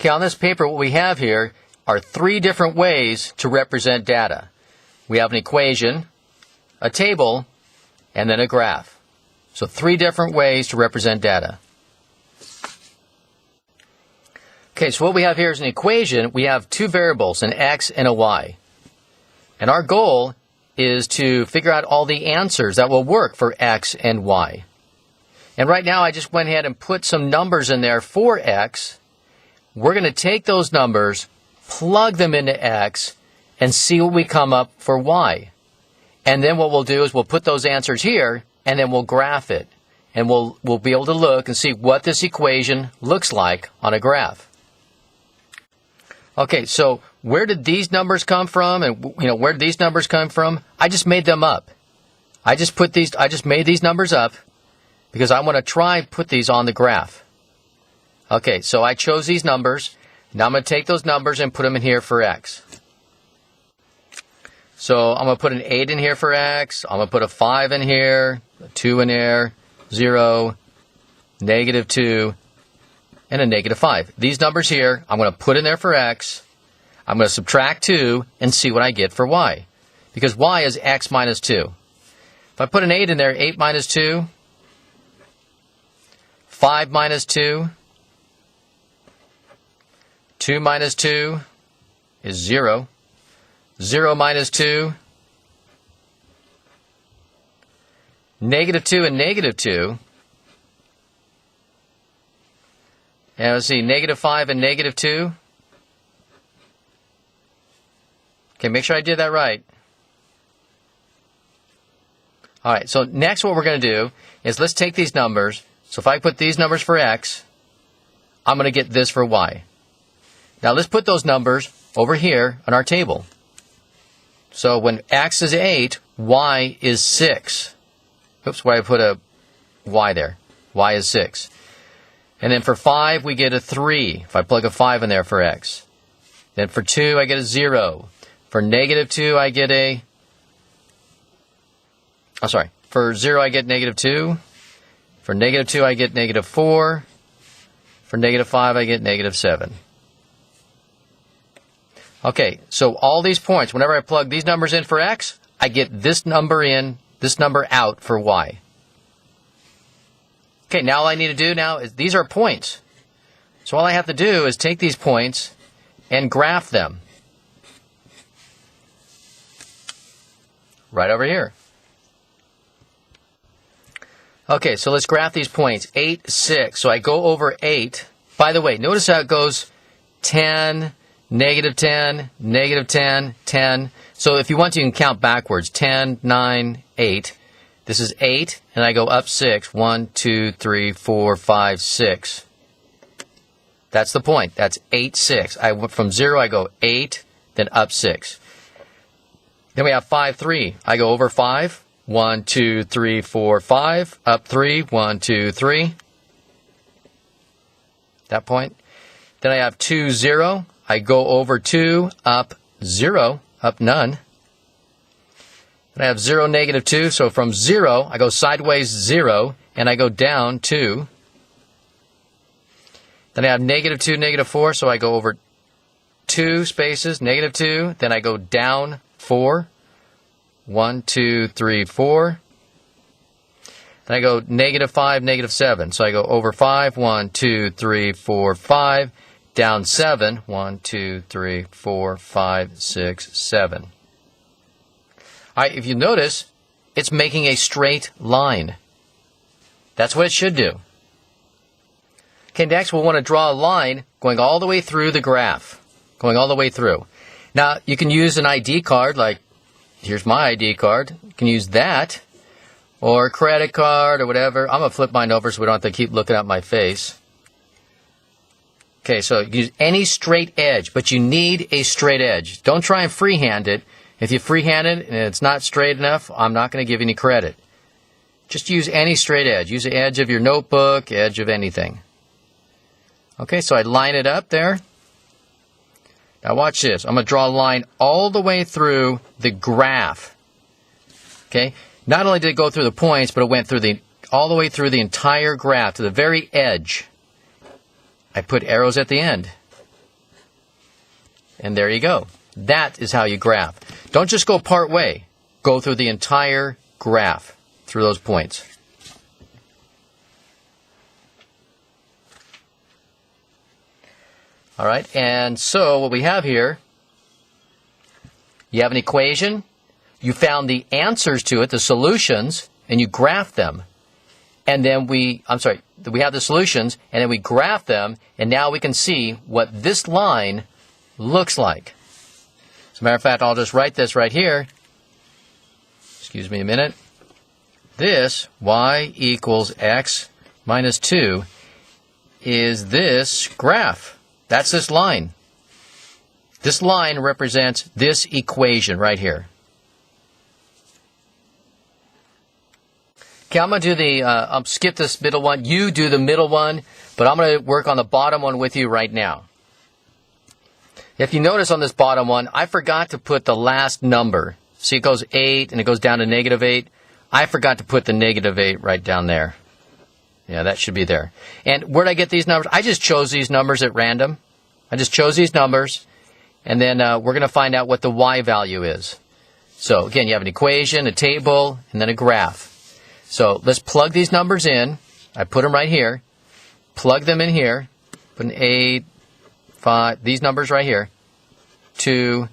Okay, on this paper, what we have here are three different ways to represent data. We have an equation, a table, and then a graph. So three different ways to represent data. Okay, so what we have here is an equation. We have two variables, an x and a y. And our goal is to figure out all the answers that will work for x and y. And right now I just went ahead and put some numbers in there for x. We're going to take those numbers, plug them into x, and see what we come up for y. And then what we'll do is we'll put those answers here, and then we'll graph it. And we'll be able to look and see what this equation looks like on a graph. Okay, so where did these numbers come from? And where did these numbers come from? I just made them up. I just made these numbers up because I want to try and put these on the graph. Okay, so I chose these numbers. Now I'm going to take those numbers and put them in here for x. So I'm going to put an 8 in here for x. I'm going to put a 5 in here, a 2 in there, 0, -2, and a -5. These numbers here, I'm going to put in there for x. I'm going to subtract 2 and see what I get for y. Because y is x minus 2. If I put an 8 in there, 8 minus 2, 5 minus 2, 2 minus 2 is 0. 0 minus 2, -2 and -2. And let's see, -5 and -2. Okay, make sure I did that right. All right, so next what we're going to do is let's take these numbers. So if I put these numbers for x, I'm going to get this for y. Now let's put those numbers over here on our table. So when x is 8, y is 6. Oops, why I put a y there? Y is 6. And then for 5, we get a 3, if I plug a 5 in there for x. Then for 2, I get a 0. For -2, I get a... Oh, sorry. For 0, I get -2. For -2, I get -4. For -5, I get -7. Okay, so all these points, whenever I plug these numbers in for x, I get this number in, this number out for y. Okay, now all I need to do now is, these are points. So all I have to do is take these points and graph them. Right over here. Okay, so let's graph these points. 8, 6. So I go over 8. By the way, notice how it goes 10, -10, -10, 10. So if you want to, you can count backwards. 10, 9, 8. This is 8, and I go up 6. 1, 2, 3, 4, 5, 6. That's the point. That's 8, 6. From 0, I go 8, then up 6. Then we have 5, 3. I go over 5. 1, 2, 3, 4, 5. Up 3. 1, 2, 3. That point. Then I have 2, 0. I go over 2, up 0, up none. Then I have 0, -2. So from 0, I go sideways 0, and I go down 2. Then I have -2, -4. So I go over 2 spaces, -2. Then I go down 4. 1, 2, 3, 4. Then I go -5, -7. So I go over 5. 1, 2, 3, 4, 5. Down 7. 1, 2, 3, 4, 5, 6, 7. All right, if you notice, it's making a straight line. That's what it should do. Okay, next we'll want to draw a line going all the way through the graph. Going all the way through. Now, you can use an ID card, like, here's my ID card. You can use that, or a credit card, or whatever. I'm going to flip mine over so we don't have to keep looking at my face. Okay, so use any straight edge, but you need a straight edge. Don't try and freehand it. If you freehand it and it's not straight enough, I'm not going to give you any credit. Just use any straight edge. Use the edge of your notebook, edge of anything. Okay, so I line it up there. Now watch this. I'm going to draw a line all the way through the graph. Okay, not only did it go through the points, but it went through all the way through the entire graph to the very edge. I put arrows at the end. And there you go. That is how you graph. Don't just go part way. Go through the entire graph through those points. All right, and so what we have here, you have an equation, you found the answers to it, the solutions, and you graph them. And then we have the solutions, and then we graph them, and now we can see what this line looks like. As a matter of fact, I'll just write this right here. Excuse me a minute. This, y equals x minus 2, is this graph. That's this line. This line represents this equation right here. Okay, I'm going to do I'll skip this middle one. You do the middle one, but I'm going to work on the bottom one with you right now. If you notice on this bottom one, I forgot to put the last number. See, it goes 8 and it goes down to -8. I forgot to put the -8 right down there. Yeah, that should be there. And where did I get these numbers? I just chose these numbers at random. I just chose these numbers, and then we're going to find out what the y value is. So again, you have an equation, a table, and then a graph. So let's plug these numbers in. I put them right here. Plug them in here. Put an 8, 5, these numbers right here. 2,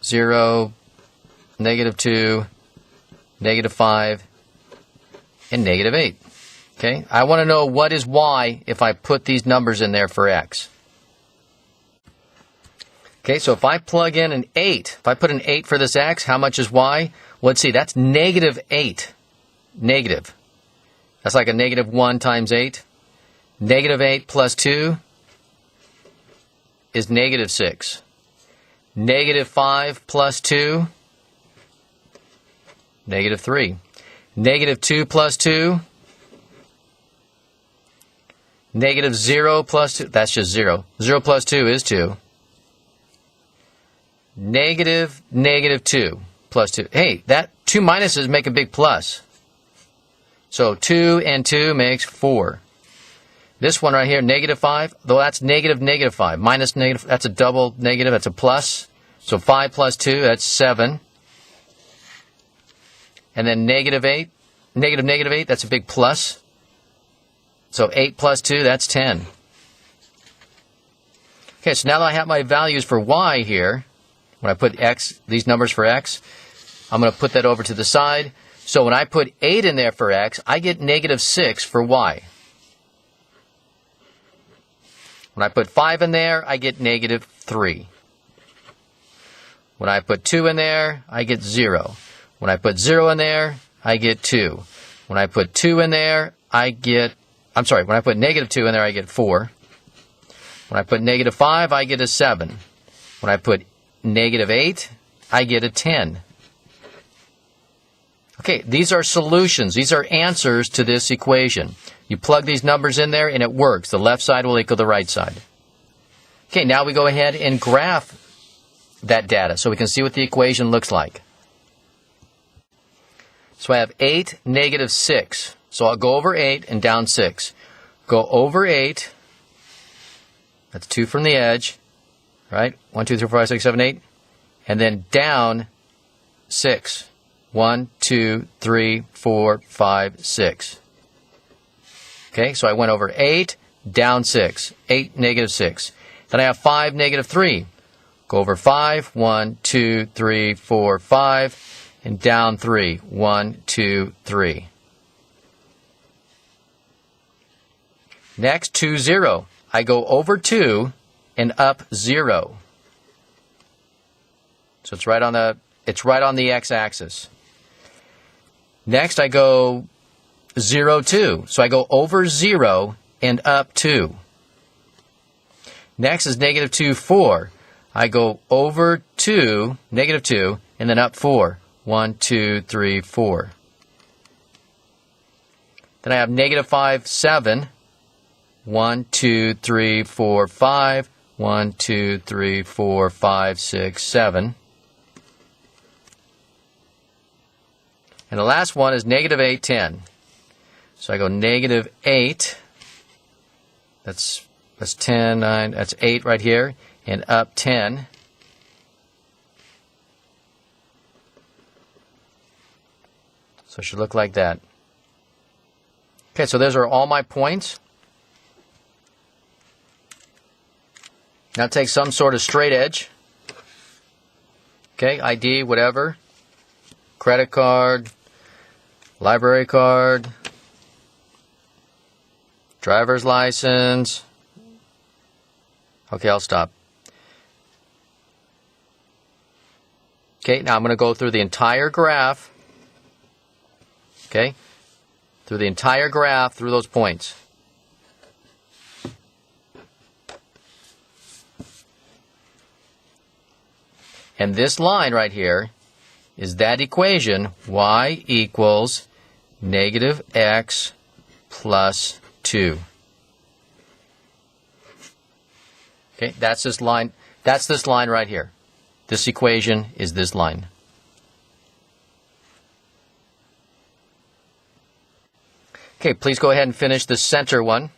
0, -2, -5, and -8. Okay, I want to know what is y if I put these numbers in there for x. Okay, so if I plug in an 8, if I put an 8 for this x, how much is y? Well, let's see, that's -8. Negative. That's like a -1 times 8. -8 plus 2 is -6. -5 plus 2, -3. -2 plus 2, -0 plus 2, that's just 0. 0 plus 2 is 2. -2 plus 2. Hey, that 2 minuses make a big plus. So 2 and 2 makes 4. This one right here, -5, though that's -5. Minus negative, that's a double negative, that's a plus. So 5 plus 2, that's 7. And then -8, -8, that's a big plus. So 8 plus 2, that's 10. Okay, so now that I have my values for y here, when I put x, these numbers for x, I'm going to put that over to the side. So when I put 8 in there for x, I get -6 for y. When I put 5 in there, I get -3. When I put 2 in there, I get 0. When I put 0 in there, I get 2. When I put 2 in there, when I put -2 in there, I get 4. When I put -5, I get a 7. When I put -8, I get a 10. Okay, these are solutions. These are answers to this equation. You plug these numbers in there and it works. The left side will equal the right side. Okay, now we go ahead and graph that data so we can see what the equation looks like. So I have 8, -6. So I'll go over 8 and down 6. Go over 8. That's 2 from the edge. Right? 1, 2, 3, 4, 5, 6, 7, 8. And then down 6. 1, 2, 3, 4, 5, 6. Okay, so I went over 8, down 6. 8, -6. Then I have 5, -3. Go over 5. 1, 2, 3, 4, 5. And down 3. 1, 2, 3. Next, 2, 0. I go over 2 and up 0. So it's right on the x-axis. Next, I go 0, 2. So I go over 0 and up 2. Next is -2, 4. I go over 2, -2, and then up 4. 1, 2, 3, 4. Then I have -5, 7. 1, 2, 3, 4, 5. 1, 2, 3, 4, 5, 6, 7. And the last one is -8, 10. So I go -8. That's 10, 9, that's 8 right here. And up 10. So it should look like that. Okay, so those are all my points. Now take some sort of straight edge. Okay, ID, whatever. Credit card, library card, driver's license. Okay, I'll stop. Okay, now I'm going to go through the entire graph. Okay, through the entire graph, through those points. And this line right here is that equation, y equals negative x plus 2. Okay, that's this line. That's this line right here. This equation is this line. Okay, please go ahead and finish the center one.